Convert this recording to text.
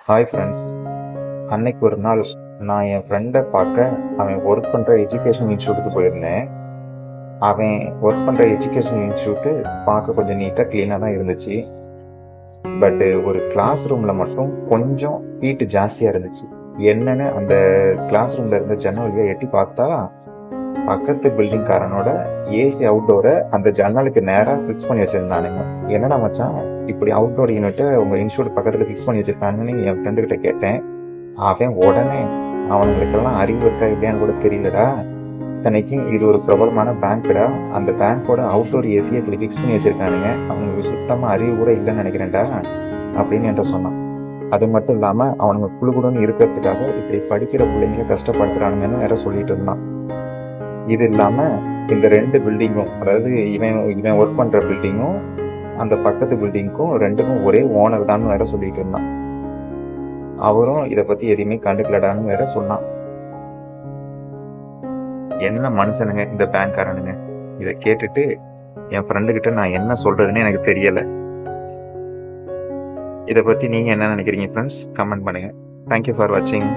Hi friends. அன்னைக்கு ஒரு நாள் நான் என் ஃப்ரெண்டை பார்க்க அவன் ஒர்க் பண்ணுற எஜுகேஷன் இன்ஸ்டியூட்டுக்கு போயிருந்தேன். அவன் ஒர்க் பண்ணுற எஜுகேஷன் இன்ஸ்டியூட்டு பார்க்க கொஞ்சம் நீட்டாக க்ளீனாக தான் இருந்துச்சு. பட்டு ஒரு கிளாஸ் ரூமில் மட்டும் கொஞ்சம் ஹீட்டு ஜாஸ்தியாக இருந்துச்சு. என்னன்னு அந்த கிளாஸ் ரூமில் இருந்த ஜன்னல் வழியாக எட்டி பார்த்தா பக்கத்து பில்டிங்காரனோட ஏசி அவுட்டோரை அந்த ஜன்னலுக்கு நேராக ஃபிக்ஸ் பண்ணி வச்சுருந்தானுங்க. என்னடா மச்சான், இப்படி அவுட்டோர் யூனிட்டை உங்கள் இன்ஸ்டியூட் பக்கத்தில் ஃபிக்ஸ் பண்ணி வச்சுருக்காங்கன்னு என் ஃப்ரெண்டுக்கிட்ட கேட்டேன். அவன் உடனே, அவனுங்களுக்கெல்லாம் அறிவு இருக்கா இல்லையான்னு கூட தெரியலடா, இத்தனைக்கும் இது ஒரு பிரபலமான பேங்க்குடா, அந்த பேங்க்கோட அவுட்டோர் ஏசியை இப்படி ஃபிக்ஸ் பண்ணி வச்சுருக்கானுங்க, அவனுக்கு சுத்தமாக அறிவு கூட இல்லைன்னு நினைக்கிறேன்டா அப்படின்னு என்கிட்ட சொன்னான். அது மட்டும் இல்லாமல் அவனுங்க குழுகுடுன்னு இருக்கிறதுக்காக இப்படி படிக்கிற பிள்ளைங்க கஷ்டப்படுத்துறானுங்கன்னு வேற சொல்லிட்டு இருந்தான். இது இல்லாமல் இந்த 2 பில்டிங்கும், அதாவது இவன் இவன் ஒர்க் பண்ணுற பில்டிங்கும் அந்த பக்கத்து பில்டிங்க்கும் 2க்கும் ஒரே ஓனர் தான் வேற சொல்லிட்டு இருந்தான். அவரும் இதை பற்றி எதையுமே கண்டுக்கலடான்னு வேற சொன்னான். என்ன மனுஷனுங்க இந்த பேங்க்காரனுங்க! இதை கேட்டுட்டு என் ஃப்ரெண்டுக்கிட்ட நான் என்ன சொல்றதுன்னு எனக்கு தெரியலை. இதை பற்றி நீங்கள் என்ன நினைக்கிறீங்க ஃப்ரெண்ட்ஸ்? கமெண்ட் பண்ணுங்கள். தேங்க்யூ ஃபார் வாட்சிங்.